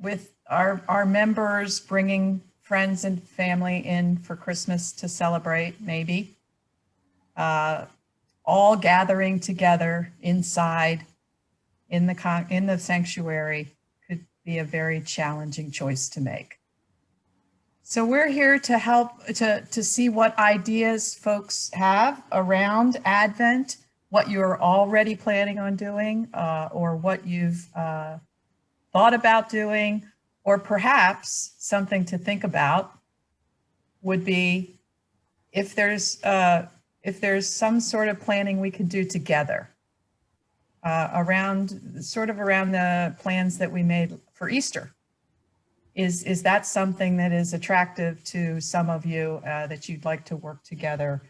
with our members bringing friends and family in for Christmas to celebrate, maybe. All gathering together inside in the sanctuary could be a very challenging choice to make. So we're here to help to see what ideas folks have around Advent, what you're already planning on doing, or what you've thought about doing, or perhaps something to think about would be if there's some sort of planning we could do together around the plans that we made for Easter. Is that something that is attractive to some of you that you'd like to work together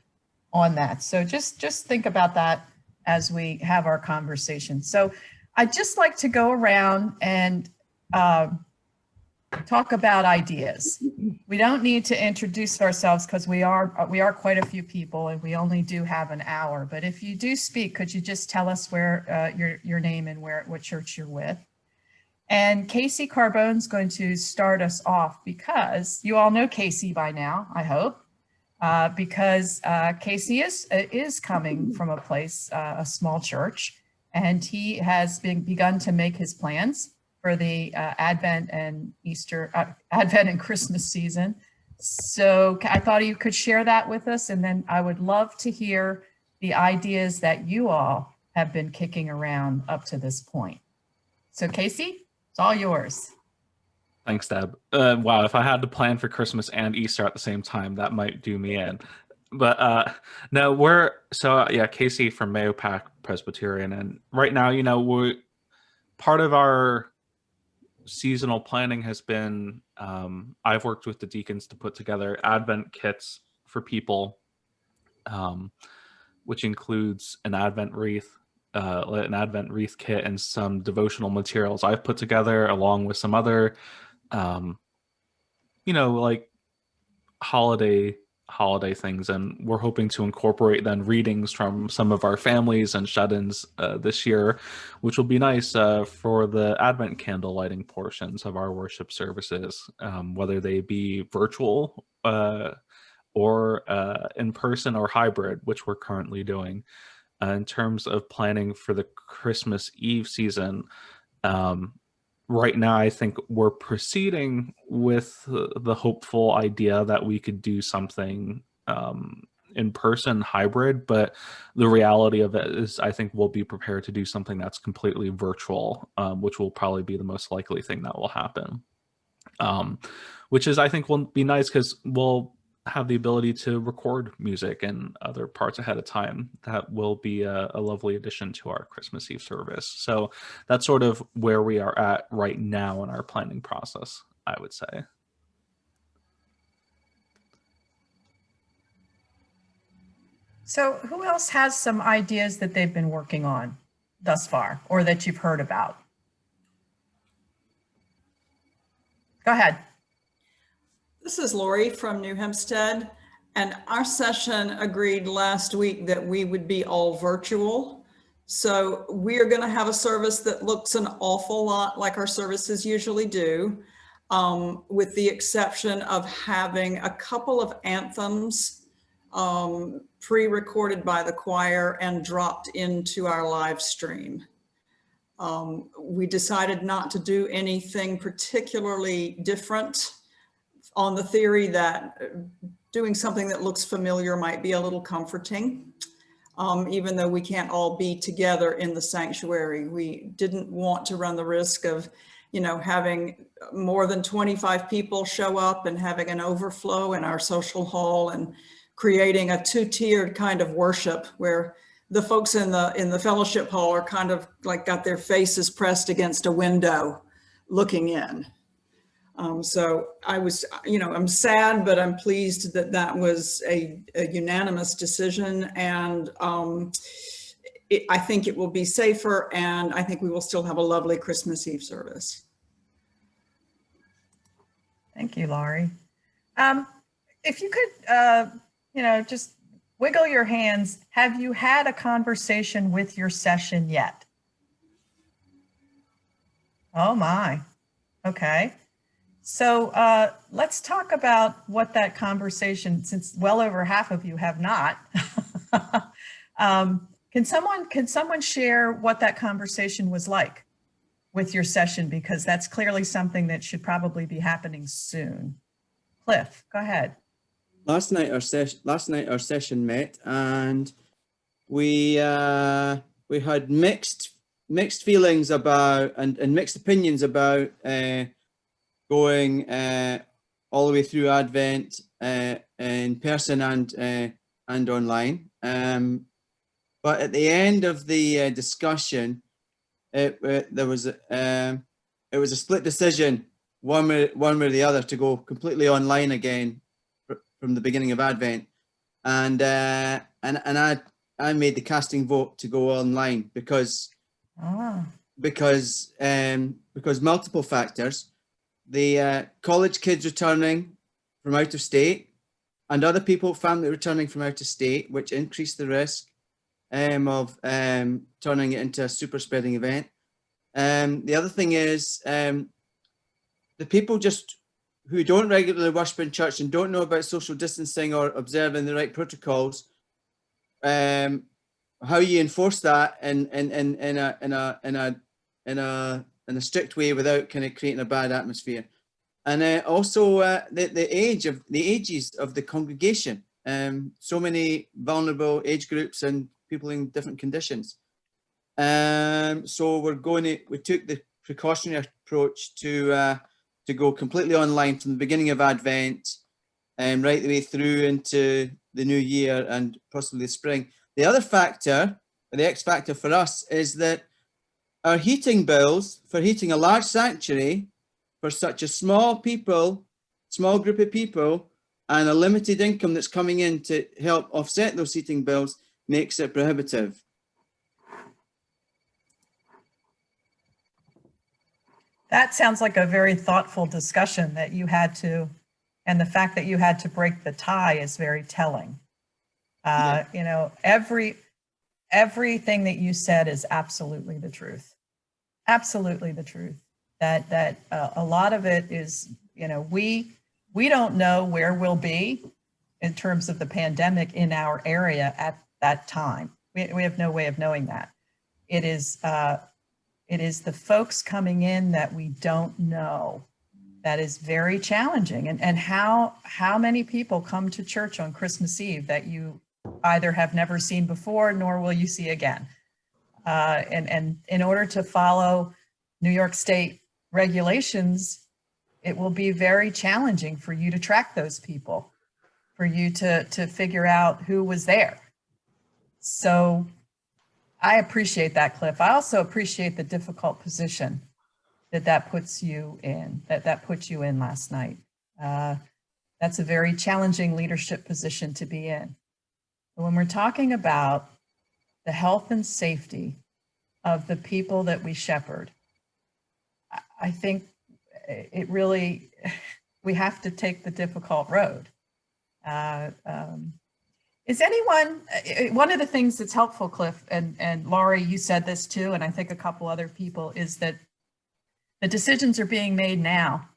on that? So just think about that as we have our conversation. So I'd just like to go around and talk about ideas. We don't need to introduce ourselves because we are quite a few people and we only do have an hour. But if you do speak, could you just tell us where your name and what church you're with? And Casey Carbone's going to start us off because you all know Casey by now, I hope, because Casey is coming from a place, a small church, and he has begun to make his plans for the Advent and Christmas season. So I thought you could share that with us, and then I would love to hear the ideas that you all have been kicking around up to this point. So Casey, it's all yours. Thanks, Deb. Wow, if I had to plan for Christmas and Easter at the same time, that might do me in. But no, Casey from Mayo Pac Presbyterian, and right now, we're part of our seasonal planning has been I've worked with the deacons to put together Advent kits for people, which includes an Advent wreath kit and some devotional materials I've put together along with some other like holiday things, and we're hoping to incorporate then readings from some of our families and shut-ins this year, which will be nice for the Advent candle lighting portions of our worship services, whether they be virtual or in person or hybrid, which we're currently doing. In terms of planning for the Christmas Eve season, right now, I think we're proceeding with the hopeful idea that we could do something in person hybrid, but the reality of it is I think we'll be prepared to do something that's completely virtual, which will probably be the most likely thing that will happen. Which is, I think, will be nice because we'll have the ability to record music and other parts ahead of time. That will be a lovely addition to our Christmas Eve service. So that's sort of where we are at right now in our planning process, I would say. So who else has some ideas that they've been working on thus far or that you've heard about? Go ahead. This is Lori from New Hempstead, and our session agreed last week that we would be all virtual. So we are going to have a service that looks an awful lot like our services usually do, with the exception of having a couple of anthems pre-recorded by the choir and dropped into our live stream. We decided not to do anything particularly different, on the theory that doing something that looks familiar might be a little comforting, even though we can't all be together in the sanctuary. We didn't want to run the risk of, having more than 25 people show up and having an overflow in our social hall and creating a two-tiered kind of worship where the folks in the fellowship hall are kind of like got their faces pressed against a window looking in. So I was, I'm sad, but I'm pleased that that was a unanimous decision. And I think it will be safer, and I think we will still have a lovely Christmas Eve service. Thank you, Laurie. If you could, just wiggle your hands. Have you had a conversation with your session yet? Oh my. Okay. So let's talk about what that conversation, since well over half of you have not. Can someone share what that conversation was like with your session? Because that's clearly something that should probably be happening soon. Cliff, go ahead. Last night our session met, and we had mixed feelings about and mixed opinions about going all the way through Advent in person and online. But at the end of the discussion, it was a split decision, one way or the other, to go completely online again from the beginning of Advent, and I made the casting vote to go online because multiple factors: the college kids returning from out of state, and other people, family returning from out of state, which increased the risk of turning it into a super spreading event. The other thing is the people just who don't regularly worship in church and don't know about social distancing or observing the right protocols, how you enforce that in a strict way without kind of creating a bad atmosphere. And also the ages of the congregation. So many vulnerable age groups and people in different conditions. So we took the precautionary approach to go completely online from the beginning of Advent and right the way through into the new year and possibly the spring. The other factor, the X factor for us, is that our heating bills for heating a large sanctuary for such a small group of people, and a limited income that's coming in to help offset those heating bills makes it prohibitive. That sounds like a very thoughtful discussion that you had to, and the fact that you had to break the tie is very telling. Yeah. You know, everything that you said is absolutely the truth. Absolutely the truth. That a lot of it is, you know, we don't know where we'll be in terms of the pandemic in our area at that time. We have no way of knowing that. It is the folks coming in that we don't know that is very challenging. And how many people come to church on Christmas Eve that you either have never seen before, nor will you see again. And in order to follow New York State regulations, it will be very challenging for you to track those people, for you to figure out who was there. So I appreciate that, Cliff. I also appreciate the difficult position that puts you in, that put you in last night. That's a very challenging leadership position to be in. But when we're talking about the health and safety of the people that we shepherd, I think it really, we have to take the difficult road. Is anyone, one of the things that's helpful, Cliff, and Laurie, you said this too, and I think a couple other people, is that the decisions are being made now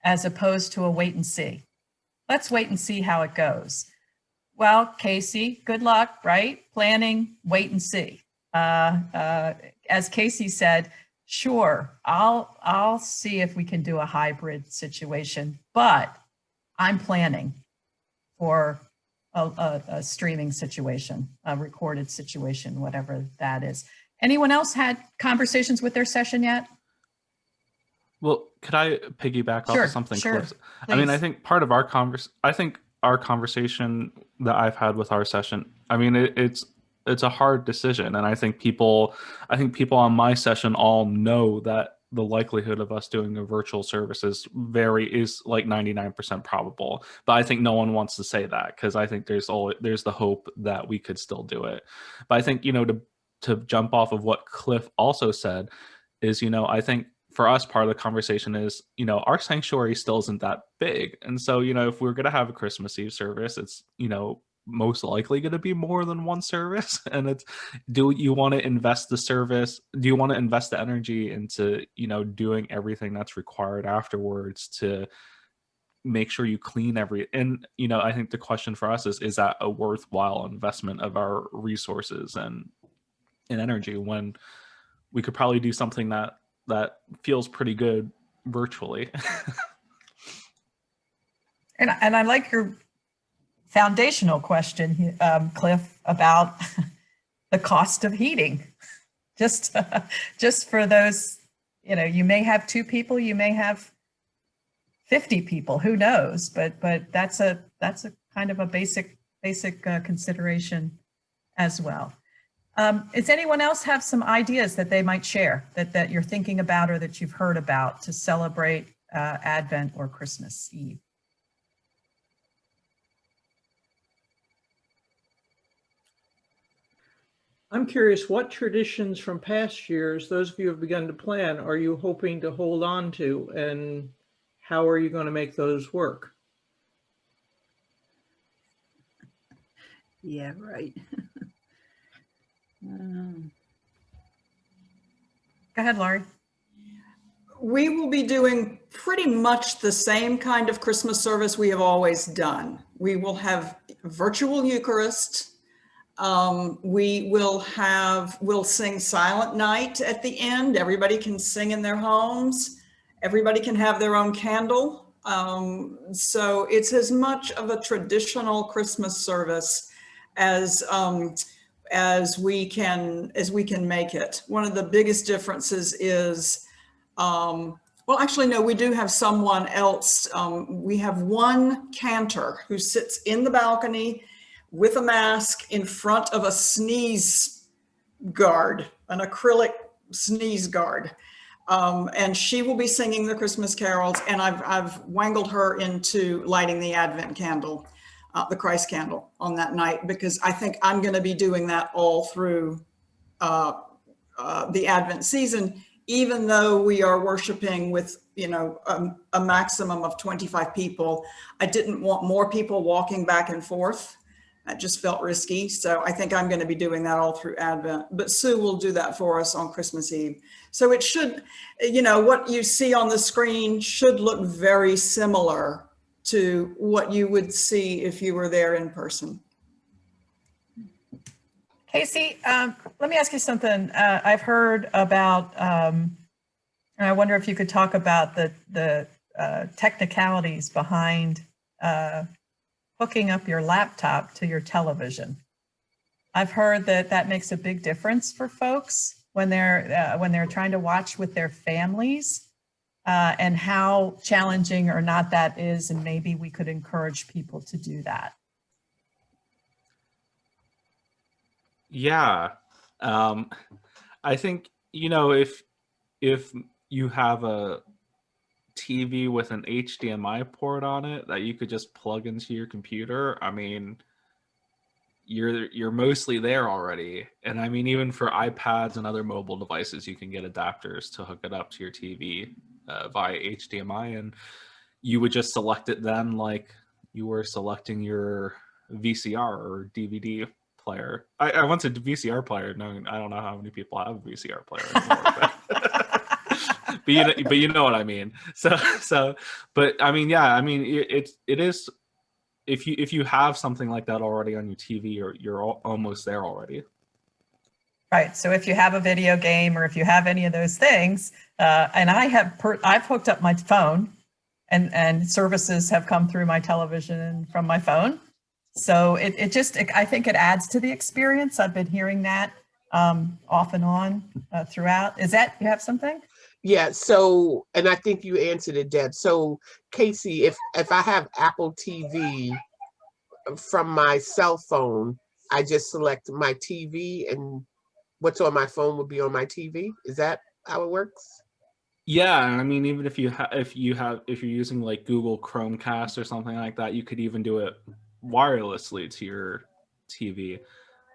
as opposed to a wait and see. Let's wait and see how it goes. Well, Casey, good luck, right? Planning, wait and see. As Casey said, sure, I'll see if we can do a hybrid situation, but I'm planning for a streaming situation, a recorded situation, whatever that is. Anyone else had conversations with their session yet? Well, could I piggyback off of something, Sure, Cliff? I mean, I please. think part of our conversation that I've had with our session, I mean, it's a hard decision, and I think people on my session all know that the likelihood of us doing a virtual service is like 99% probable. But I think no one wants to say that, because I think there's the hope that we could still do it. But I think, you know, to jump off of what Cliff also said is, you know, I think for us, part of the conversation is, you know, our sanctuary still isn't that big. And so, you know, if we're going to have a Christmas Eve service, it's, you know, most likely going to be more than one service. And it's, do you want to invest the service? Do you want to invest the energy into, doing everything that's required afterwards to make sure you clean and I think the question for us is that a worthwhile investment of our resources and energy, when we could probably do something that feels pretty good virtually. And I like your foundational question, Cliff, about the cost of heating. Just for those, you may have 2 people, you may have 50 people, who knows? But that's a kind of a basic consideration as well. Does anyone else have some ideas that they might share that you're thinking about or that you've heard about to celebrate Advent or Christmas Eve? I'm curious, what traditions from past years, those of you who have begun to plan, are you hoping to hold on to, and how are you going to make those work? Yeah, right. Go ahead, Laurie. We will be doing pretty much the same kind of Christmas service we have always done. We will have virtual Eucharist. We'll sing Silent Night at the end. Everybody can sing in their homes. Everybody can have their own candle. So it's as much of a traditional Christmas service as we can make it. One of the biggest differences is, well, actually, no, we do have someone else. We have one cantor who sits in the balcony with a mask in front of a sneeze guard, an acrylic sneeze guard. And she will be singing the Christmas carols, and I've wangled her into lighting the Advent candle, the Christ candle on that night, because I think I'm going to be doing that all through the Advent season, even though we are worshiping with, a maximum of 25 people. I didn't want more people walking back and forth. That just felt risky. So I think I'm going to be doing that all through Advent, but Sue will do that for us on Christmas Eve. So it should, what you see on the screen should look very similar to what you would see if you were there in person. Casey, let me ask you something. I've heard about, and I wonder if you could talk about the technicalities behind hooking up your laptop to your television. I've heard that makes a big difference for folks when they're trying to watch with their families, and how challenging or not that is, and maybe we could encourage people to do that. Yeah. I think, if you have a TV with an HDMI port on it that you could just plug into your computer, I mean, you're mostly there already. And I mean, even for iPads and other mobile devices, you can get adapters to hook it up to your TV via HDMI, and you would just select it then like you were selecting your VCR or DVD player. I went to VCR player knowing I don't know how many people have a VCR player anymore, but you know what I mean. So but I mean, yeah, I mean it is, if you have something like that already on your TV, you're almost there already. Right. So if you have a video game or if you have any of those things, and I've hooked up my phone, and services have come through my television and from my phone. So I think it adds to the experience. I've been hearing that off and on throughout. Is that, you have something? Yeah, so, and I think you answered it, Deb. So Casey, if I have Apple TV from my cell phone, I just select my TV and what's on my phone will be on my TV. Is that how it works? Yeah, I mean, even if you're using like Google Chromecast or something like that, you could even do it wirelessly to your TV.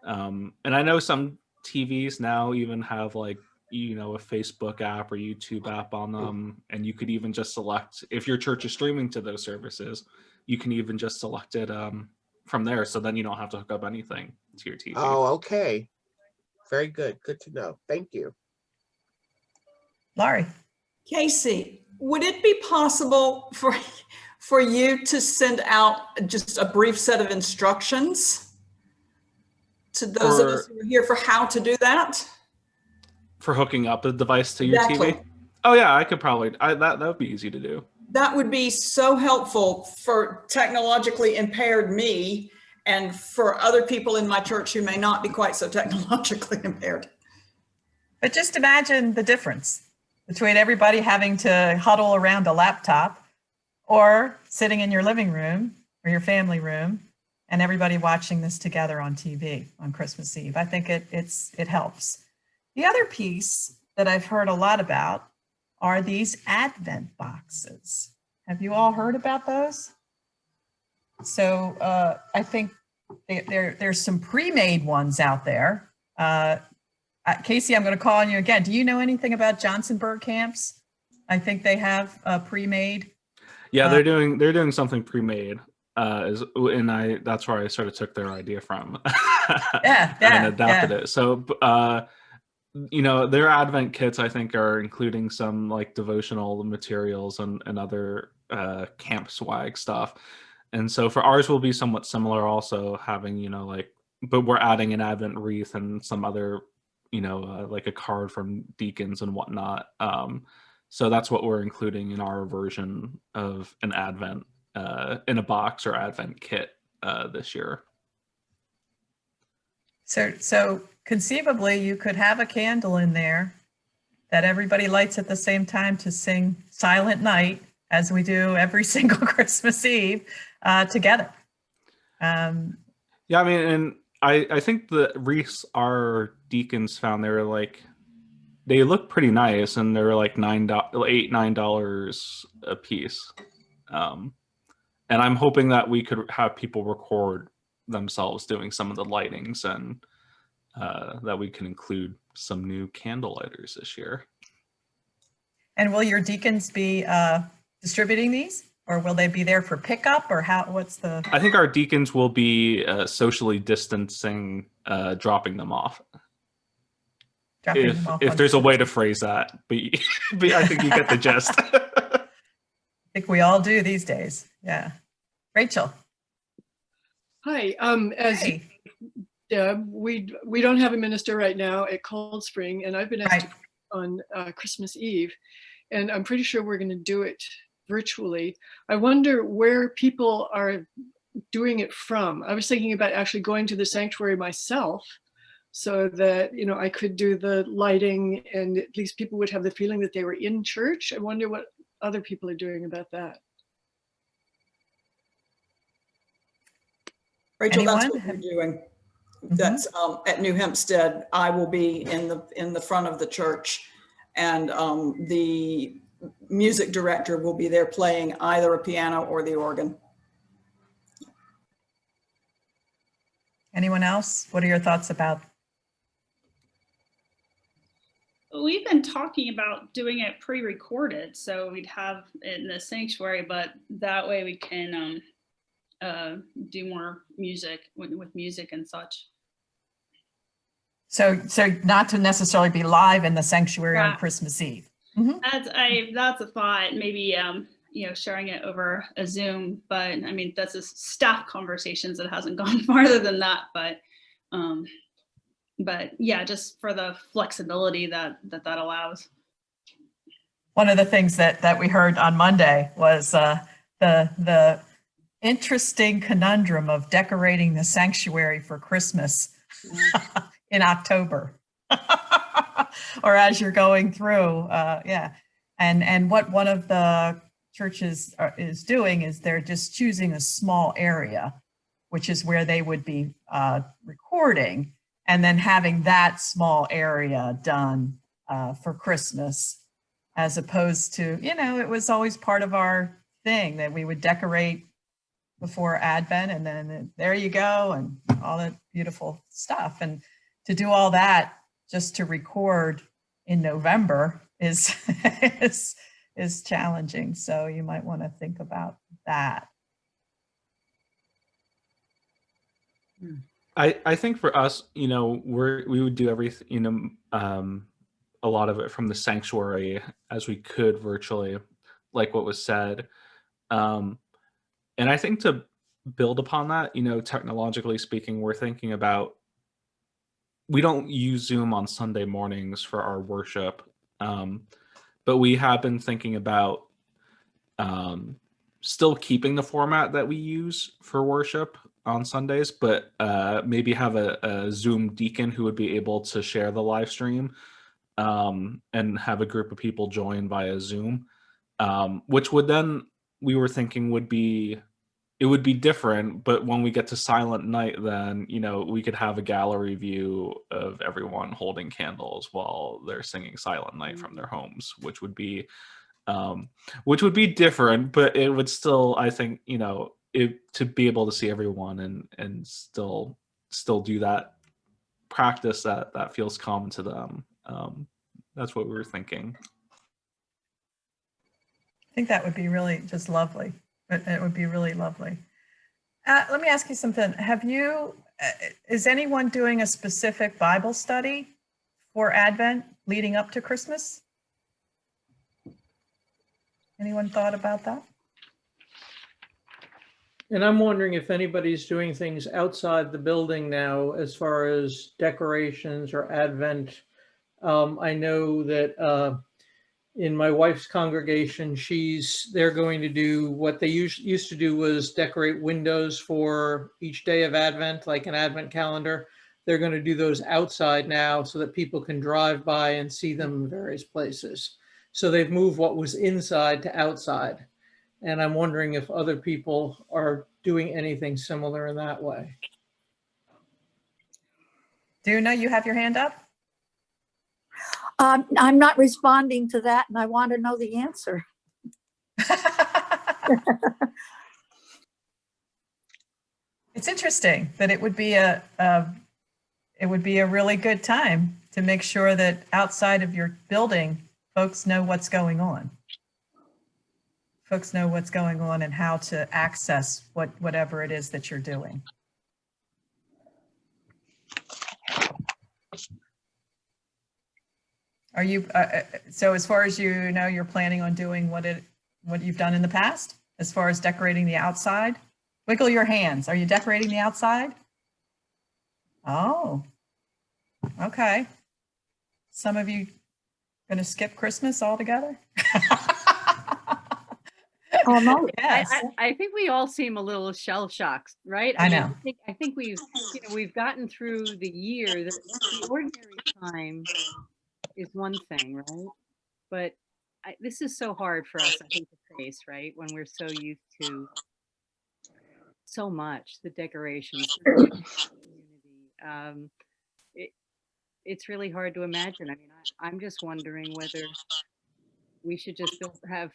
And I know some TVs now even have like, a Facebook app or YouTube app on them, and you could even just select, if your church is streaming to those services, you can even just select it from there. So then you don't have to hook up anything to your TV. Oh, okay. Very good. Good to know. Thank you. Laurie. Casey, would it be possible for you to send out just a brief set of instructions to those of us who are here for how to do that? For hooking up the device to your Exactly. TV? Oh yeah, I could probably, that would be easy to do. That would be so helpful for technologically impaired me and for other people in my church who may not be quite so technologically impaired. But just imagine the difference between everybody having to huddle around a laptop or sitting in your living room or your family room and everybody watching this together on TV on Christmas Eve. I think it helps. The other piece that I've heard a lot about are these Advent boxes. Have you all heard about those? So I think there's some pre-made ones out there. Casey, I'm going to call on you again. Do you know anything about Johnsonburg camps? I think they have pre-made. Yeah, they're doing something pre-made. That's where I sort of took their idea from. And adapted it. So their Advent kits, I think, are including some like devotional materials and other camp swag stuff. And so for ours will be somewhat similar, also having, but we're adding an Advent wreath and some other, like a card from deacons and whatnot. So that's what we're including in our version of an Advent in a box or Advent kit this year. So conceivably, you could have a candle in there that everybody lights at the same time to sing Silent Night, as we do every single Christmas Eve together. Yeah, I mean, and I think the wreaths our deacons found, they look pretty nice, and they're like $9 a piece. And I'm hoping that we could have people record themselves doing some of the lightings, and that we can include some new candle lighters this year. And will your deacons be distributing these, or will they be there for pickup, or what's the? I think our deacons will be socially distancing, dropping them off. If there's a way to phrase that, but I think you get the gist. I think we all do these days. Yeah. Rachel. Hi. As Deb, we don't have a minister right now at Cold Spring, and I've been asked on Christmas Eve, and I'm pretty sure we're going to do it virtually. I wonder where people are doing it from. I was thinking about actually going to the sanctuary myself, so that I could do the lighting, and at least people would have the feeling that they were in church. I wonder what other people are doing about that. Rachel, Anyone? that's what we're doing. That's at New Hempstead. I will be in the front of the church, and the music director will be there playing either a piano or the organ. Anyone else? What are your thoughts about? We've been talking about doing it pre-recorded, so we'd have it in the sanctuary, but that way we can do more music with music and such. So not to necessarily be live in the sanctuary on Christmas Eve. Mm-hmm. That's a thought. Maybe sharing it over a Zoom, but I mean that's a staff conversations. It hasn't gone farther than that, but yeah, just for the flexibility that allows. One of the things that we heard on Monday was the interesting conundrum of decorating the sanctuary for Christmas in October, or as you're going through, and what one of the churches is doing is they're just choosing a small area, which is where they would be recording, and then having that small area done for Christmas, as opposed to, it was always part of our thing that we would decorate before Advent, and then there you go, and all that beautiful stuff. And to do all that just to record in November is challenging. So you might want to think about that. I think for us, you know, we would do everything, you know, a lot of it from the sanctuary as we could virtually, like what was said. And I think to build upon that, you know, technologically speaking, we're thinking about, we don't use Zoom on Sunday mornings for our worship, but we have been thinking about still keeping the format that we use for worship on Sundays, but maybe have a Zoom deacon who would be able to share the live stream, and have a group of people join via Zoom, which would then, we were thinking would be, it would be different, but when we get to Silent Night, then, you know, we could have a gallery view of everyone holding candles while they're singing Silent Night from their homes, which would be different, but it would still, I think, you know, to be able to see everyone and still do that practice that feels common to them. That's what we were thinking. I think that would be really just lovely. It would be really lovely. Let me ask you something. Have you, is anyone doing a specific Bible study for Advent leading up to Christmas? Anyone thought about that? And I'm wondering if anybody's doing things outside the building now as far as decorations or Advent. I know that in my wife's congregation, they're going to do what they used to do, was decorate windows for each day of Advent, like an Advent calendar. They're going to do those outside now so that people can drive by and see them in various places. So they've moved what was inside to outside. And I'm wondering if other people are doing anything similar in that way. Duna, you have your hand up? I'm not responding to that, and I want to know the answer. It's interesting that it would be a really good time to make sure that outside of your building, folks know what's going on. Folks know what's going on and how to access whatever it is that you're doing. Are you, so as far as you know, you're planning on doing what you've done in the past, as far as decorating the outside? Wiggle your hands. Are you decorating the outside? Oh, okay. Some of you going to skip Christmas altogether? Oh, no. Yes. I think we all seem a little shell shocked, right? I know. I think we've gotten through the year. The ordinary time is one thing, right? But this is so hard for us, I think, to face, right? When we're so used to so much, the decorations, the community. It's really hard to imagine. I mean, I'm just wondering whether we should just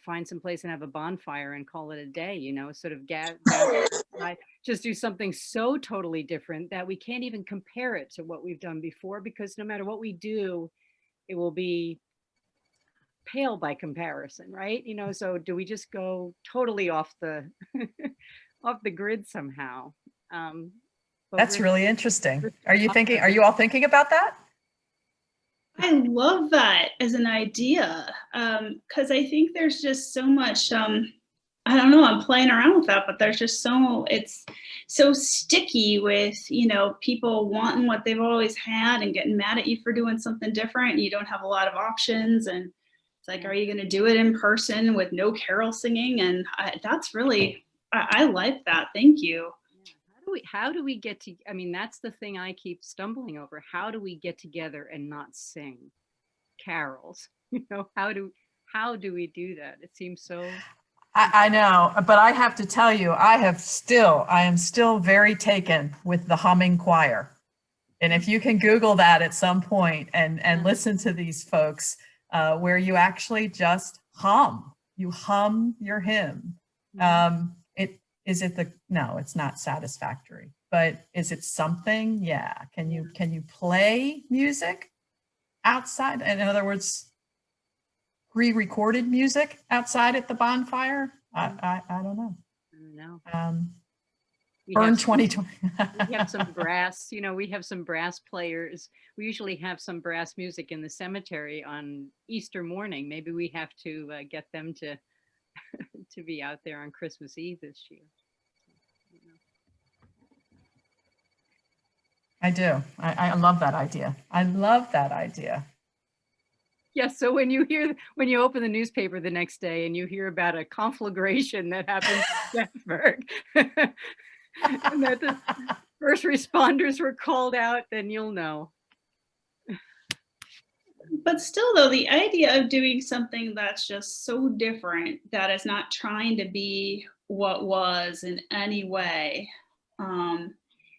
find some place and have a bonfire and call it a day, you know, sort of just do something so totally different that we can't even compare it to what we've done before, because no matter what we do, it will be pale by comparison, right? You know, so do we just go totally off the off the grid somehow? That's really interesting. Are you all thinking about that? I love that as an idea, because I think there's just so much, I don't know, I'm playing around with that, but there's just it's so sticky with, you know, people wanting what they've always had and getting mad at you for doing something different. And you don't have a lot of options. And it's like, are you going to do it in person with no carol singing? And that's really, I like that. Thank you. How do we get to, I mean, that's the thing I keep stumbling over. How do we get together and not sing carols? You know, how do we do that? It seems so. I know, but I have to tell you, I am still very taken with the humming choir. And if you can Google that at some point and listen to these folks, where you actually just hum, you hum your hymn. No, it's not satisfactory, but is it something? Yeah. Can you play music outside? In other words, pre-recorded music outside at the bonfire? I don't know. I don't know. We Burn have some- 2020. we have some brass, you know, we have some brass players. We usually have some brass music in the cemetery on Easter morning. Maybe we have to get them to to be out there on Christmas Eve this year. I do. I love that idea. I love that idea. Yeah, so when you open the newspaper the next day and you hear about a conflagration that happened in Gettysburg, and that the first responders were called out, then you'll know. But still, though, the idea of doing something that's just so different, that is not trying to be what was in any way,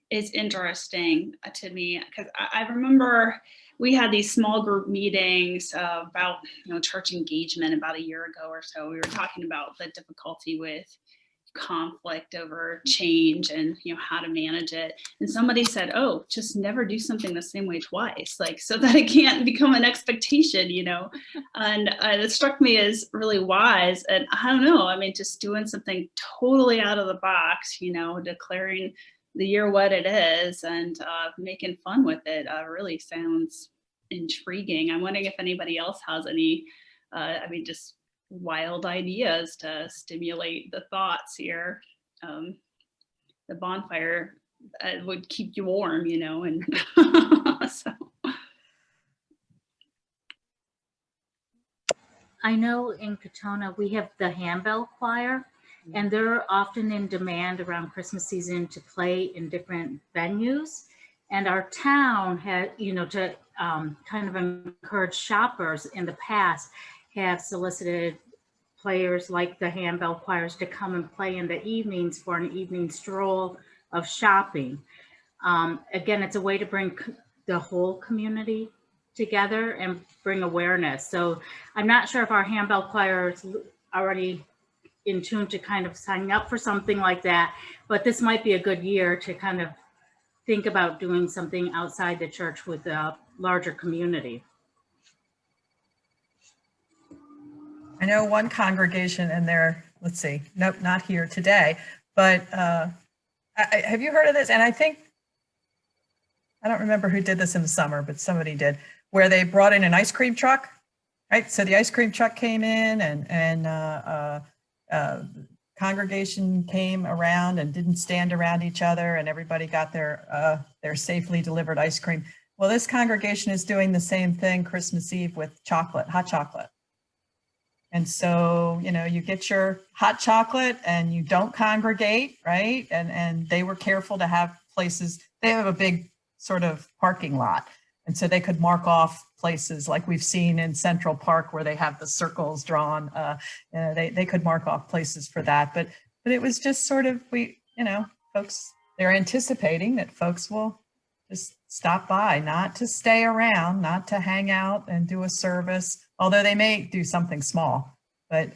is interesting to me. Because I remember we had these small group meetings about, church engagement about a year ago or so. We were talking about the difficulty with conflict over change and how to manage it, and somebody said, oh, just never do something the same way twice, like, so that it can't become an expectation, and it struck me as really wise. And I don't know, I mean, just doing something totally out of the box, declaring the year what it is and making fun with it really sounds intriguing. I'm wondering if anybody else has any just wild ideas to stimulate the thoughts here. The bonfire would keep you warm, and so. I know in Katona we have the handbell choir, and they're often in demand around Christmas season to play in different venues. And our town had, to kind of encourage shoppers in the past, have solicited players like the handbell choirs to come and play in the evenings for an evening stroll of shopping. Again, it's a way to bring the whole community together and bring awareness. So I'm not sure if our handbell choir is already in tune to kind of signing up for something like that, but this might be a good year to kind of think about doing something outside the church with a larger community. I know one congregation and they're, let's see, nope, not here today, but have you heard of this? And I don't remember who did this in the summer, but somebody did, where they brought in an ice cream truck, right? So the ice cream truck came in and congregation came around and didn't stand around each other, and everybody got their safely delivered ice cream. Well, this congregation is doing the same thing Christmas Eve with chocolate, hot chocolate. And so, you get your hot chocolate and you don't congregate, right? And they were careful to have places, they have a big sort of parking lot. And so they could mark off places like we've seen in Central Park where they have the circles drawn. They could mark off places for that. But it was just sort of, folks, they're anticipating that folks will just stop by, not to stay around, not to hang out and do a service, although they may do something small, but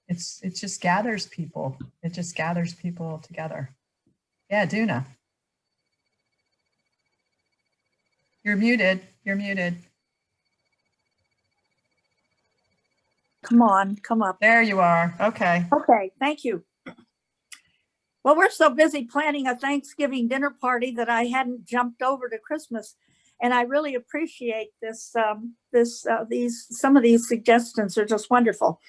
it just gathers people. It just gathers people together. Yeah, Duna. You're muted. You're muted. Come on, come up. There you are. Okay. Okay, thank you. Well, we're so busy planning a Thanksgiving dinner party that I hadn't jumped over to Christmas. And I really appreciate this. Some of these suggestions are just wonderful.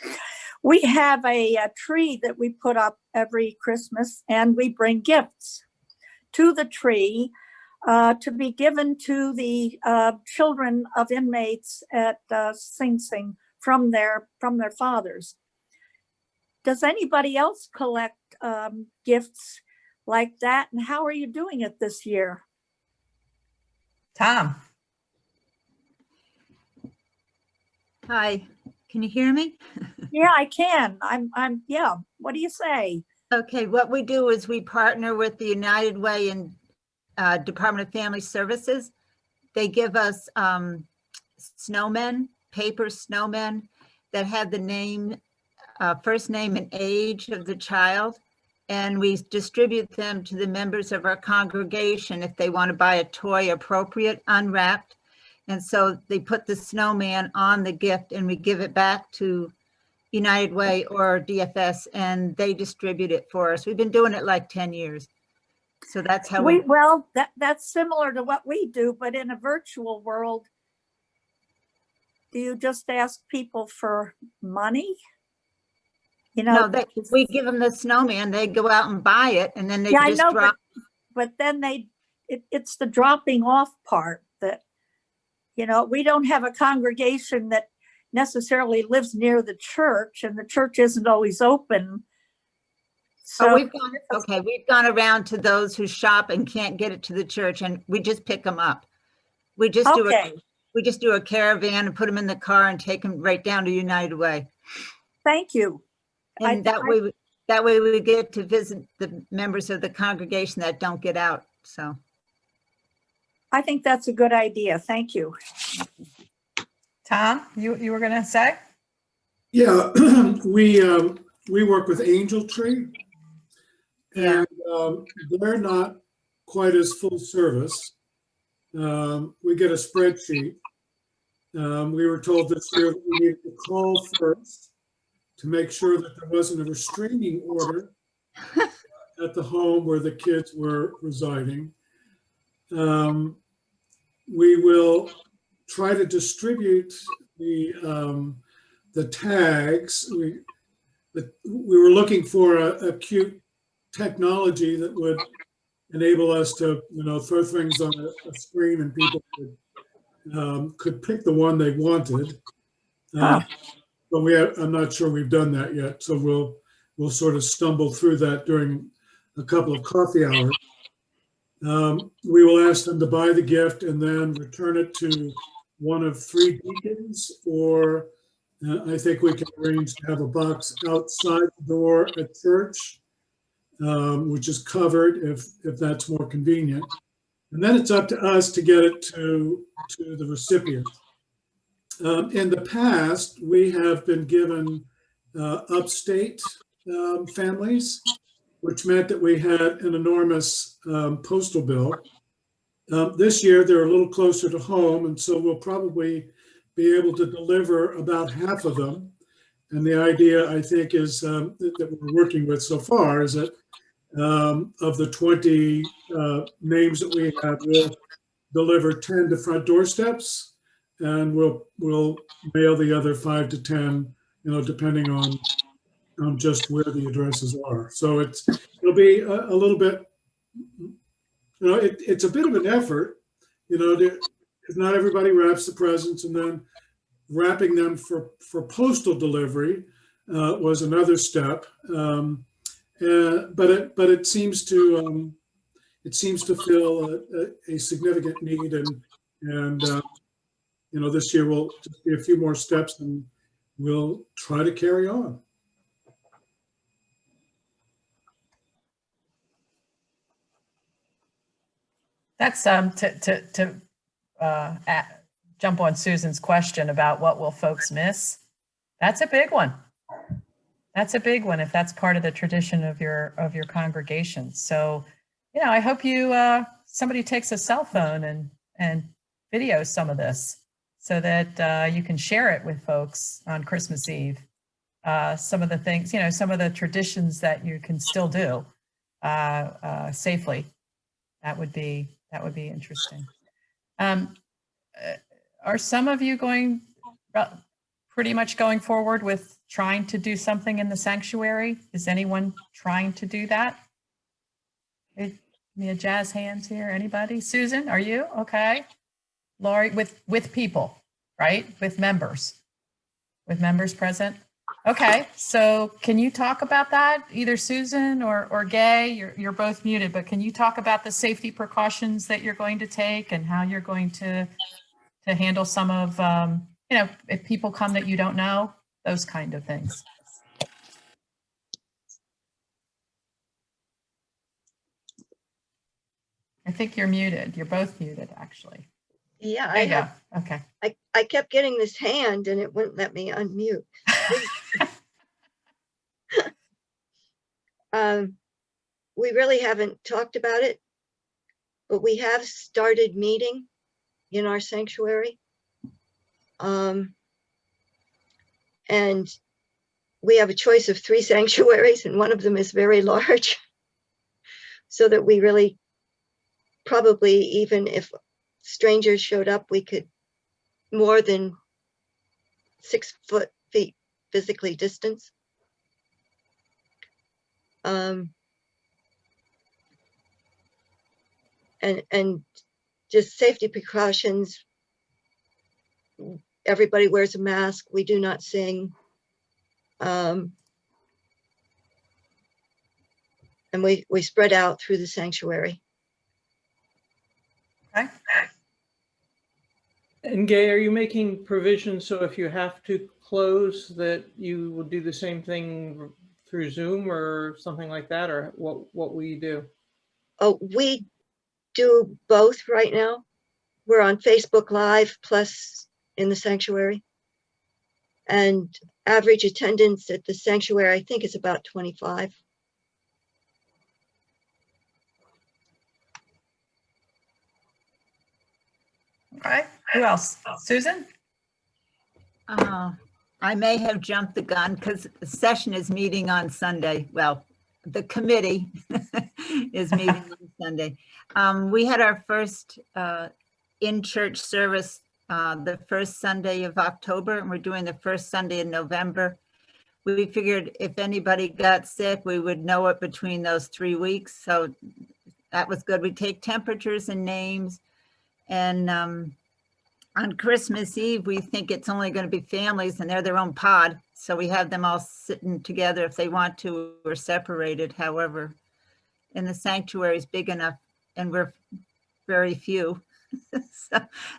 We have a tree that we put up every Christmas, and we bring gifts to the tree to be given to the children of inmates at Sing Sing from their fathers. Does anybody else collect gifts like that? And how are you doing it this year? Tom. Hi, can you hear me? Yeah, I can. Yeah. What do you say? Okay, what we do is we partner with the United Way and Department of Family Services. They give us snowmen, paper snowmen that have the name, first name and age of the child. And we distribute them to the members of our congregation if they want to buy a toy appropriate, unwrapped. And so they put the snowman on the gift and we give it back to United Way or DFS and they distribute it for us. We've been doing it like 10 years. So that's how we, Well, that's similar to what we do, but in a virtual world, do you just ask people for money? You know, no, we give them the snowman, they go out and buy it, and then they yeah, I just know, drop. but then it's the dropping off part that, you know, we don't have a congregation that necessarily lives near the church, and the church isn't always open. So We've gone around to those who shop and can't get it to the church, and we just pick them up. We just do a caravan and put them in the car and take them right down to United Way. Thank you. And that way we get to visit the members of the congregation that don't get out. So I think that's a good idea. Thank you. Tom, you were going to say? Yeah, we work with Angel Tree, and they're not quite as full service. We get a spreadsheet. We were told this year that we needed to call first to make sure that there wasn't a restraining order at the home where the kids were residing. We will try to distribute the tags. We were looking for a cute technology that would enable us to, you know, throw things on a screen and people could pick the one they wanted. But I'm not sure we've done that yet. So we'll sort of stumble through that during a couple of coffee hours. We will ask them to buy the gift and then return it to one of 3 deacons, or I think we can arrange to have a box outside the door at church, which is covered if that's more convenient. And then it's up to us to get it to the recipient. In the past, we have been given upstate families, which meant that we had an enormous postal bill. This year, they're a little closer to home, and so we'll probably be able to deliver about half of them. And the idea, I think, is that we're working with so far is that of the 20 names that we have, we'll deliver 10 to front doorsteps, and we'll mail the other 5 to 10, you know, depending on just where the addresses are. So it'll be a little bit, you know, it's a bit of an effort, you know, because not everybody wraps the presents, and then wrapping them for postal delivery was another step. But it seems to fill a significant need, and you know, this year will just be a few more steps, and we'll try to carry on. That's to jump on Susan's question about what will folks miss. That's a big one. That's a big one if that's part of the tradition of your congregation. So, you know, I hope somebody takes a cell phone and videos some of this so that you can share it with folks on Christmas Eve. Some of the things, you know, some of the traditions that you can still do safely. That would be interesting. Are some of you pretty much going forward with trying to do something in the sanctuary? Is anyone trying to do that? Give me a jazz hands here. Anybody? Susan, are you? Okay. Laurie, with people, right? With members present. Okay, so can you talk about that? Either Susan or Gay, you're both muted, but can you talk about the safety precautions that you're going to take and how you're going to handle some of, you know, if people come that you don't know, those kind of things? I think you're muted. You're both muted, actually. Yeah, Okay. I kept getting this hand and it wouldn't let me unmute. We really haven't talked about it, but we have started meeting in our sanctuary. And we have a choice of 3 sanctuaries, and one of them is very large. so that we really, probably even if strangers showed up, we could more than 6 feet physically distance. And just safety precautions. Everybody wears a mask. We do not sing. And we spread out through the sanctuary. Okay. And Gay, are you making provisions so if you have to close that you will do the same thing through Zoom or something like that, or what will you do? Oh, we do both right now. We're on Facebook Live plus in the sanctuary. And average attendance at the sanctuary, I think, is about 25. All right. Who else? Susan? I may have jumped the gun because the session is meeting on Sunday. Well, the committee is meeting on Sunday. We had our first in-church service the first Sunday of October, and we're doing the first Sunday in November. We figured if anybody got sick, we would know it between those 3 weeks. So that was good. We take temperatures and names. And on Christmas Eve, we think it's only going to be families and they're their own pod. So we have them all sitting together if they want to, or separated, however. And the sanctuary is big enough and we're very few.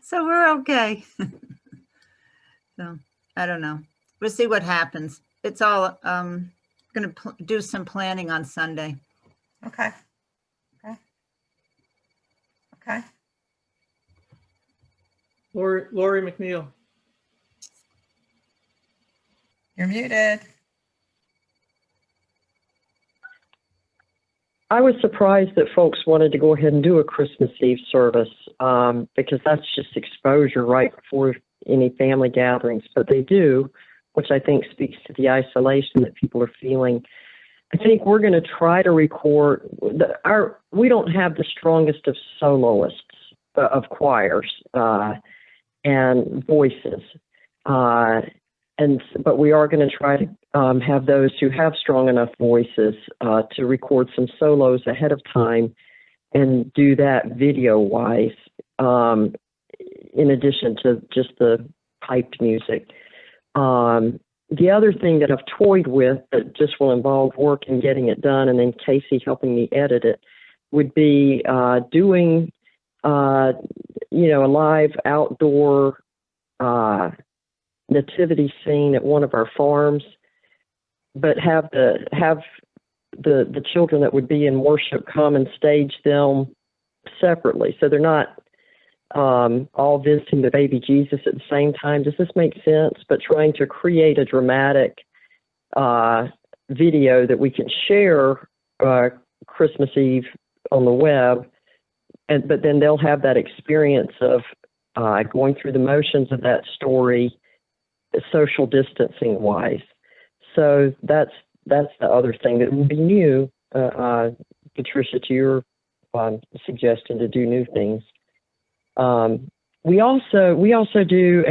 so we're okay. So I don't know. We'll see what happens. It's all going to do some planning on Sunday. Okay. Okay. Okay. Lori McNeil. You're muted. I was surprised that folks wanted to go ahead and do a Christmas Eve service because that's just exposure right before any family gatherings. But they do, which I think speaks to the isolation that people are feeling. I think we're going to try to record. We don't have the strongest of soloists of choirs and voices, but we are going to try to have those who have strong enough voices to record some solos ahead of time and do that video-wise, in addition to just the piped music. The other thing that I've toyed with that just will involve work and getting it done, and then Casey helping me edit it, would be doing, a live outdoor nativity scene at one of our farms, but have the children that would be in worship come and stage them separately, so they're not all visiting the baby Jesus at the same time. Does this make sense? But trying to create a dramatic video that we can share Christmas Eve on the web, but then they'll have that experience of going through the motions of that story, social distancing wise. So that's the other thing that will be new, Patricia, to your suggestion to do new things. We also do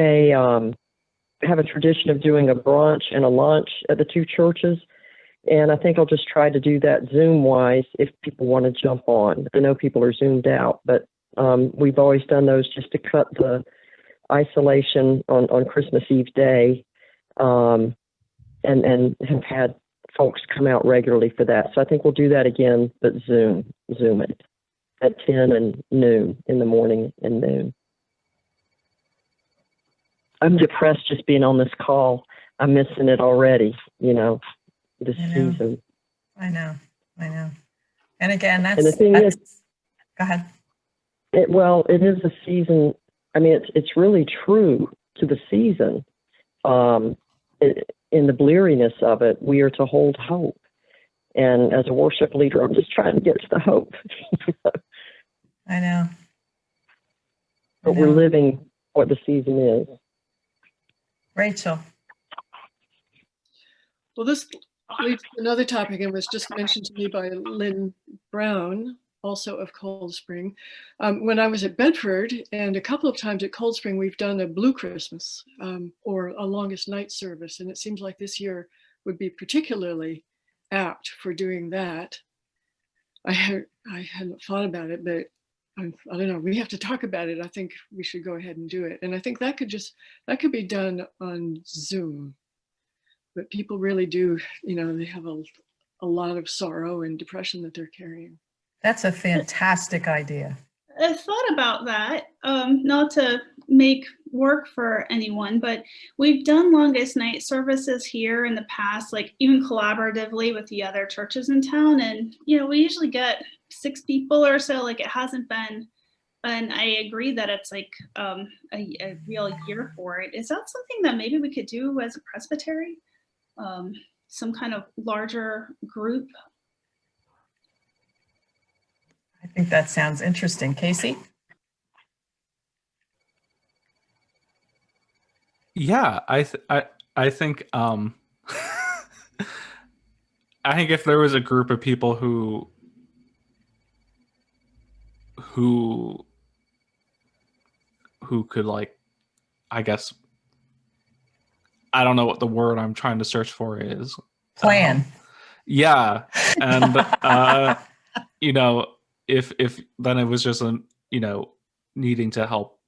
have a tradition of doing a brunch and a lunch at the two churches, and I think I'll just try to do that Zoom wise if people want to jump on. I know people are Zoomed out, but we've always done those just to cut the isolation on Christmas Eve day, and have had folks come out regularly for that. So I think we'll do that again, but Zoom it at 10 and noon in the morning and noon. I'm depressed just being on this call. I'm missing it already, this season. I know. And again, and the thing is, go ahead. It is a season. I mean, it's really true to the season. In the bleariness of it, we are to hold hope. And as a worship leader, I'm just trying to get to the hope. I know. But we're living what the season is. Rachel. Well, this leads to another topic and was just mentioned to me by Lynn Brown, also of Cold Spring. When I was at Bedford, and a couple of times at Cold Spring, we've done a Blue Christmas or a longest night service. And it seems like this year would be particularly apt for doing that. I hadn't thought about it, but I don't know, we have to talk about it. I think we should go ahead and do it. And I think that could be done on Zoom. But people really do, they have a lot of sorrow and depression that they're carrying. That's a fantastic idea. I thought about that, not to make work for anyone, but we've done longest night services here in the past, like even collaboratively with the other churches in town. And, we usually get 6 people or so. Like, it hasn't been, and I agree that it's like a real year for it. Is that something that maybe we could do as a presbytery? Some kind of larger group? I think that sounds interesting. Casey? Yeah, I think I think if there was a group of people who could, like, I guess, I don't know what the word I'm trying to search for is. Plan. Yeah, and if then it was just needing to help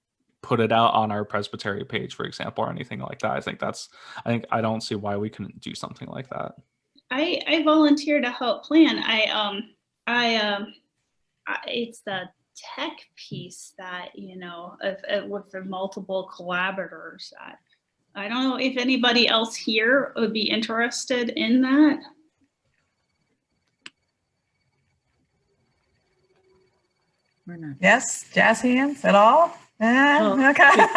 put it out on our presbytery page, for example, or anything like that. I don't see why we couldn't do something like that. I volunteer to help plan. It's the tech piece that, with the multiple collaborators, that I don't know if anybody else here would be interested in that. We're not. Yes, jazz hands at all? Okay.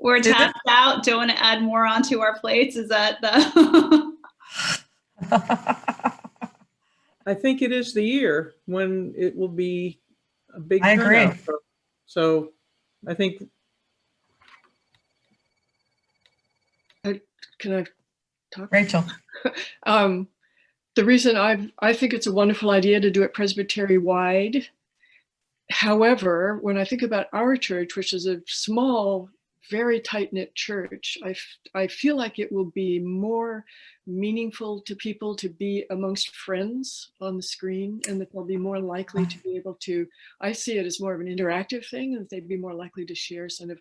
We're tapped out. Don't want to add more onto our plates. Is that the? I think it is the year when it will be a big I agree. turnout. So I think. Can I talk? Rachel. The reason I think it's a wonderful idea to do it presbytery wide. However, when I think about our church, which is a small, very tight-knit church, I feel like it will be more meaningful to people to be amongst friends on the screen, and that they'll be more likely to be able to, I see it as more of an interactive thing, and that they'd be more likely to share some of,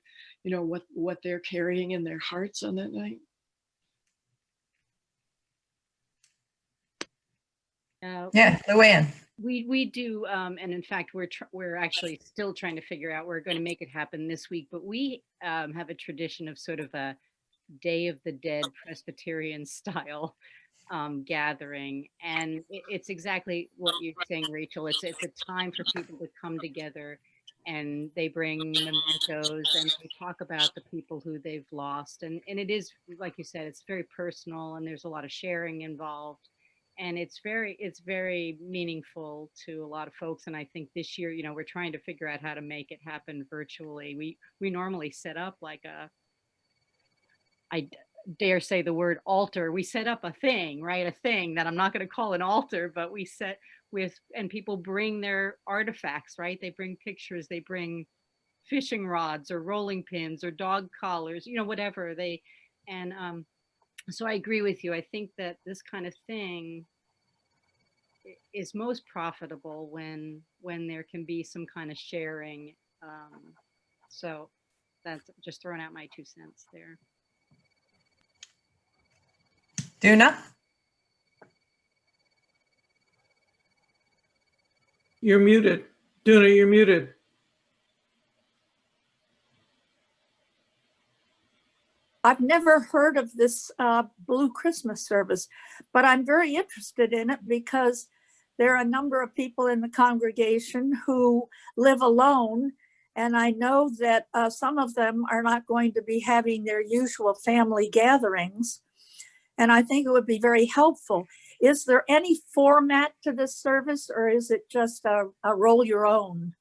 what they're carrying in their hearts on that night. Yeah, Luanne. We do, and in fact, we're actually still trying to figure out. We're going to make it happen this week, but we have a tradition of sort of a Day of the Dead Presbyterian style gathering, and it's exactly what you're saying, Rachel. It's a time for people to come together, and they bring mementos and they talk about the people who they've lost, and it is, like you said, it's very personal, and there's a lot of sharing involved. And it's very meaningful to a lot of folks. And I think this year, we're trying to figure out how to make it happen virtually. We normally set up like I dare say the word altar. We set up a thing, right? A thing that I'm not going to call an altar, but we set and people bring their artifacts, right? They bring pictures, they bring fishing rods or rolling pins or dog collars, whatever so I agree with you. I think that this kind of thing is most profitable when there can be some kind of sharing. So that's just throwing out my 2 cents there. Duna? You're muted. Duna, you're muted. I've never heard of this Blue Christmas service, but I'm very interested in it because there are a number of people in the congregation who live alone. And I know that some of them are not going to be having their usual family gatherings. And I think it would be very helpful. Is there any format to this service, or is it just a roll your own?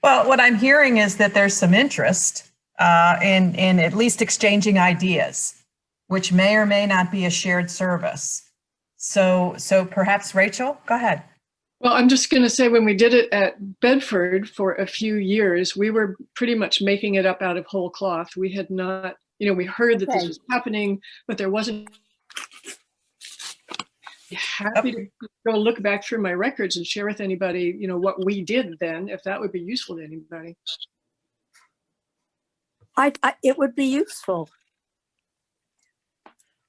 Well, what I'm hearing is that there's some interest in at least exchanging ideas, which may or may not be a shared service. So perhaps Rachel, go ahead. Well, I'm just going to say when we did it at Bedford for a few years, we were pretty much making it up out of whole cloth. We had not, we heard that this was happening, but there wasn't. Happy to go look back through my records and share with anybody, what we did then, if that would be useful to anybody. It would be useful.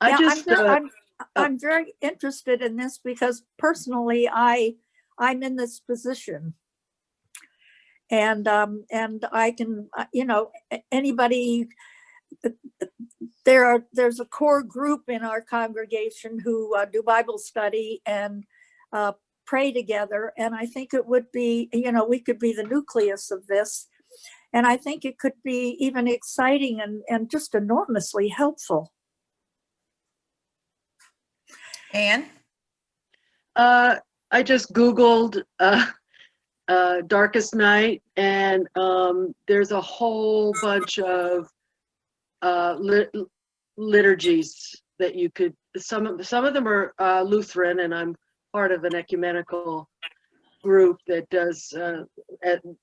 I'm very interested in this because personally, I'm in this position, and I can, anybody. There's a core group in our congregation who do Bible study and pray together, and I think it would be, we could be the nucleus of this, and I think it could be even exciting and just enormously helpful. Anne? I just Googled Darkest Night, and there's a whole bunch of liturgies that you could, some of them are Lutheran, and I'm part of an ecumenical group that does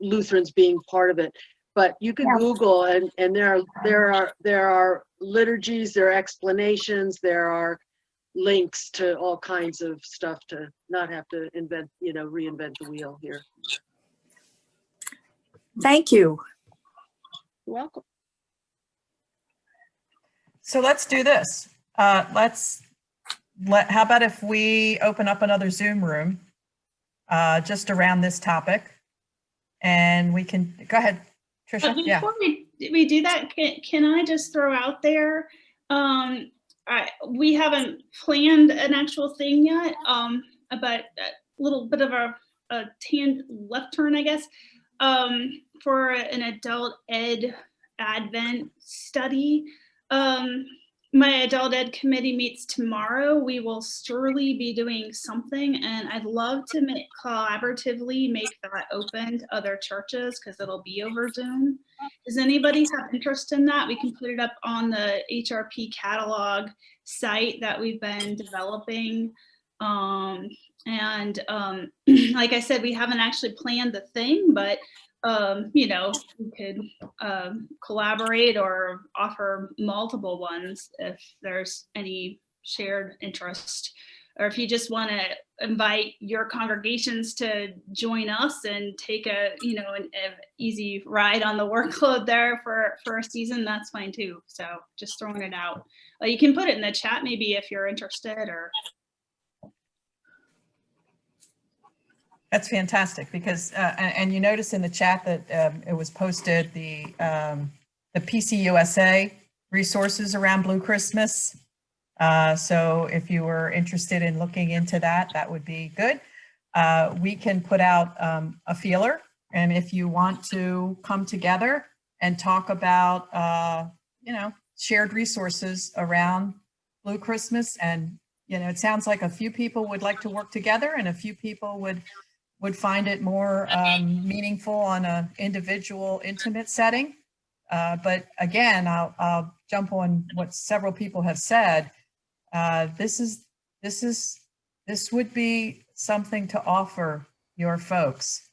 Lutherans being part of it. But you can Google, and there are liturgies, there are explanations, there are links to all kinds of stuff to not have to reinvent the wheel here. Thank you. You're welcome. So let's do this. How about if we open up another Zoom room just around this topic, and we can, go ahead, Tricia. Before we do that, can I just throw out there, we haven't planned an actual thing yet, but a little bit of a left turn, I guess, for an adult ed Advent study. My adult ed committee meets tomorrow. We will surely be doing something, and I'd love to collaboratively make that open to other churches because it'll be over Zoom. Does anybody have interest in that? We can put it up on the HRP catalog site that we've been developing. Like I said, we haven't actually planned the thing, but we could collaborate or offer multiple ones if there's any shared interest, or if you just want to invite your congregations to join us and take an easy ride on the workload there for a season, that's fine too. So just throwing it out. You can put it in the chat maybe if you're interested, or. That's fantastic because, and you notice in the chat that it was posted the PCUSA resources around Blue Christmas. So if you were interested in looking into that, that would be good. We can put out a feeler, and if you want to come together and talk about, shared resources around Blue Christmas, and it sounds like a few people would like to work together, and a few people would find it more meaningful on an individual, intimate setting. But again, I'll jump on what several people have said. This would be something to offer your folks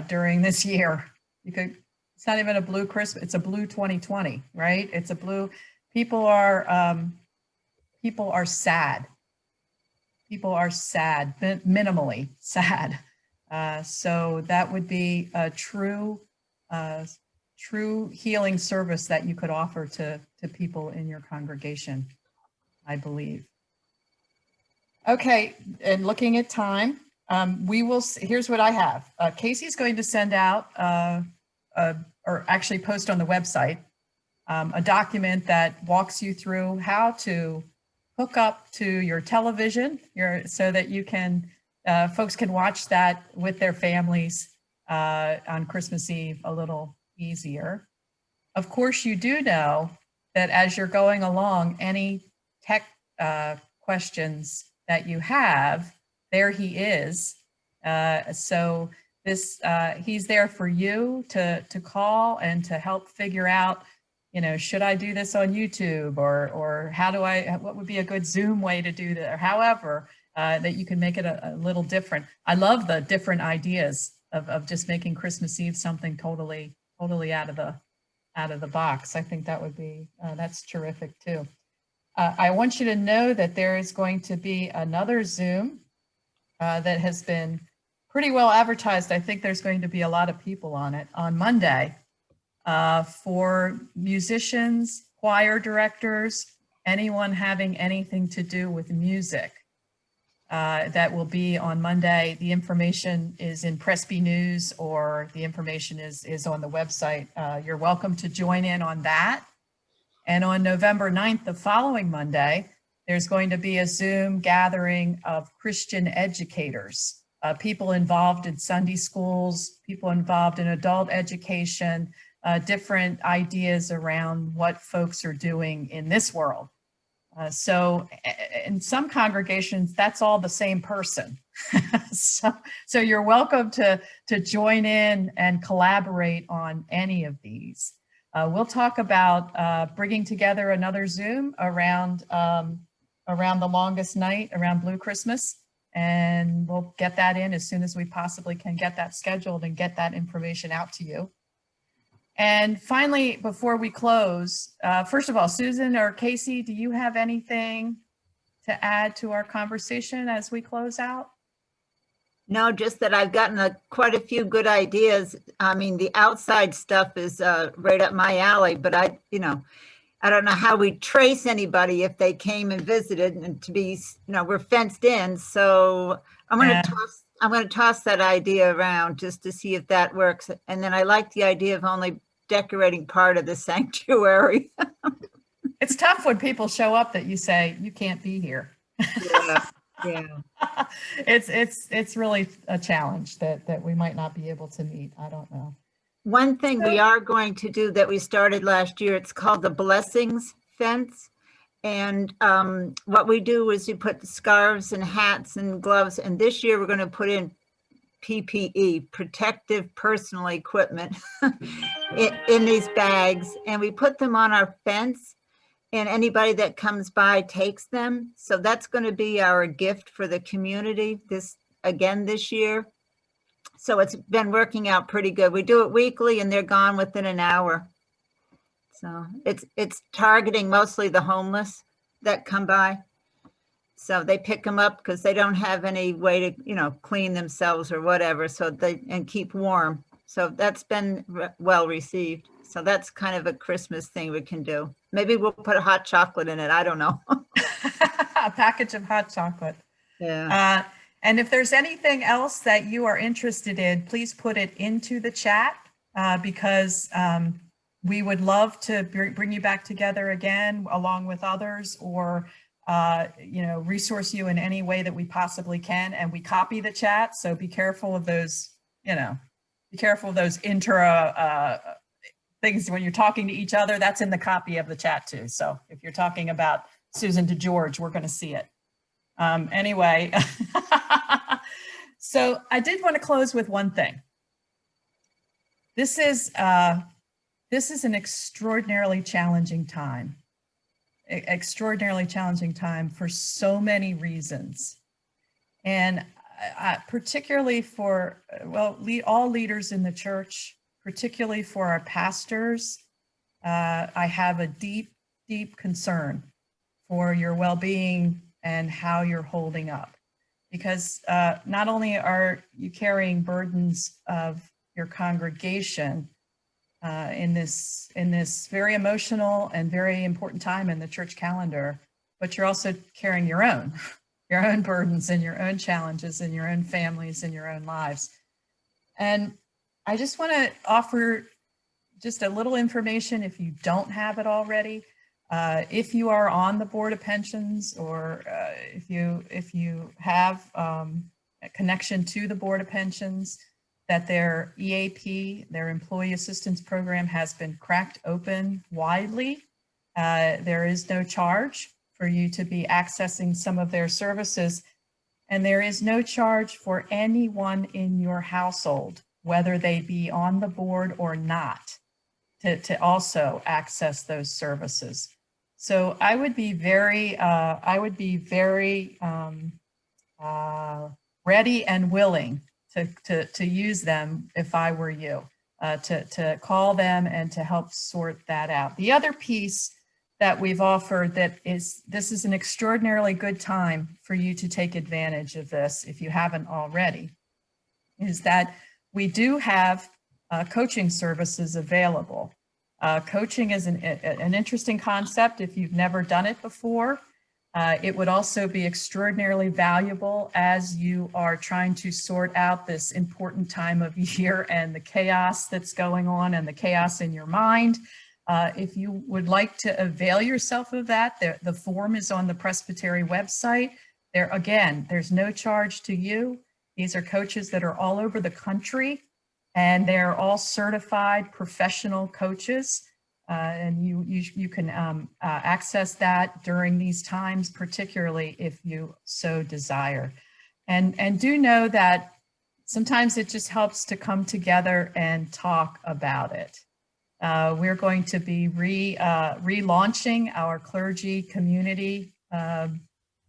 during this year. It's not even a Blue Christmas; it's a Blue 2020, right? It's a blue. People are sad. People are sad, minimally sad. So that would be a true healing service that you could offer to people in your congregation, I believe. Okay, and looking at time, here's what I have. Casey's going to send out, or actually post on the website, a document that walks you through how to hook up to your television so that you can, folks can watch that with their families on Christmas Eve a little easier. Of course, you do know that as you're going along, any tech questions that you have, there he is. So he's there for you to call and to help figure out should I do this on YouTube, or what would be a good Zoom way to do that, or however, that you can make it a little different. I love the different ideas of just making Christmas Eve something totally out of the box. I think that would be, that's terrific too. I want you to know that there is going to be another Zoom that has been pretty well advertised. I think there's going to be a lot of people on it on Monday for musicians, choir directors, anyone having anything to do with music. That will be on Monday. The information is in Presby News, or the information is on the website. You're welcome to join in on that. And on November 9th, the following Monday, there's going to be a Zoom gathering of Christian educators, people involved in Sunday schools, people involved in adult education, different ideas around what folks are doing in this world. So in some congregations, that's all the same person. so you're welcome to join in and collaborate on any of these. We'll talk about bringing together another Zoom around the longest night, around Blue Christmas, and we'll get that in as soon as we possibly can get that scheduled and get that information out to you. And finally, before we close, first of all, Susan or Casey, do you have anything to add to our conversation as we close out? No, just that I've gotten quite a few good ideas. I mean, the outside stuff is right up my alley, but I don't know how we trace anybody if they came and visited, and to be, we're fenced in. So I'm going to toss that idea around just to see if that works. And then I like the idea of only decorating part of the sanctuary. It's tough when people show up that you say, you can't be here. Yeah. It's really a challenge that we might not be able to meet. I don't know. One thing we are going to do that we started last year, it's called the Blessings Fence. And what we do is we put scarves and hats and gloves. And this year we're going to put in PPE, protective personal equipment, in these bags. And we put them on our fence, and anybody that comes by takes them. So that's going to be our gift for the community this year. So it's been working out pretty good. We do it weekly and they're gone within an hour. So it's targeting mostly the homeless that come by. So they pick them up because they don't have any way to, clean themselves or whatever. So and keep warm. So that's been well received. So that's kind of a Christmas thing we can do. Maybe we'll put a hot chocolate in it. I don't know. A package of hot chocolate. Yeah. And if there's anything else that you are interested in, please put it into the chat because we would love to bring you back together again, along with others, or resource you in any way that we possibly can. And we copy the chat, so be careful of those, be careful of those intra things when you're talking to each other. That's in the copy of the chat too. So if you're talking about Susan to George, we're going to see it. Anyway, so I did want to close with one thing. This is an extraordinarily challenging time. Extraordinarily challenging time for so many reasons. And particularly for, all leaders in the church, particularly for our pastors, I have a deep, deep concern for your well-being and how you're holding up. Because not only are you carrying burdens of your congregation in this very emotional and very important time in the church calendar, but you're also carrying your own burdens and your own challenges in your own families and your own lives. And I just want to offer just a little information if you don't have it already. If you are on the Board of Pensions, or if you have a connection to the Board of Pensions, that their EAP, their Employee Assistance Program, has been cracked open widely. There is no charge for you to be accessing some of their services, and there is no charge for anyone in your household, whether they be on the board or not. to also access those services. So I would be very ready and willing to use them if I were you, to call them and to help sort that out. The other piece that we've offered this is an extraordinarily good time for you to take advantage of this if you haven't already, is that we do have coaching services available. Coaching is an interesting concept if you've never done it before. It would also be extraordinarily valuable as you are trying to sort out this important time of year and the chaos that's going on and the chaos in your mind. If you would like to avail yourself of that, the form is on the Presbytery website. Again, there's no charge to you. These are coaches that are all over the country, and they're all certified professional coaches. And you can access that during these times, particularly if you so desire. And do know that sometimes it just helps to come together and talk about it. We're going to be relaunching our clergy community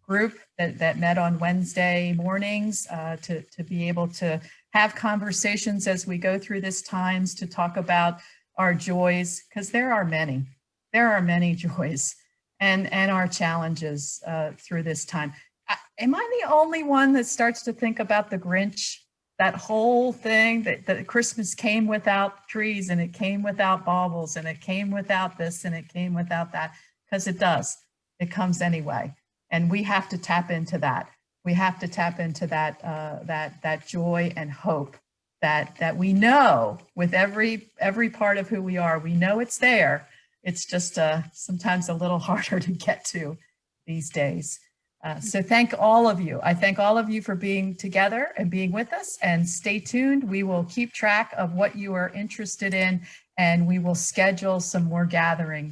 group that met on Wednesday mornings to be able to have conversations as we go through this times, to talk about our joys, because there are many joys and our challenges through this time. Am I the only one that starts to think about the Grinch? That whole thing that Christmas came without trees, and it came without baubles, and it came without this, and it came without that, because it does. It comes anyway. And we have to tap into that. We have to tap into that joy and hope that we know with every part of who we are. We know it's there. It's just sometimes a little harder to get to these days. So thank all of you. I thank all of you for being together and being with us, and stay tuned. We will keep track of what you are interested in, and we will schedule some more gatherings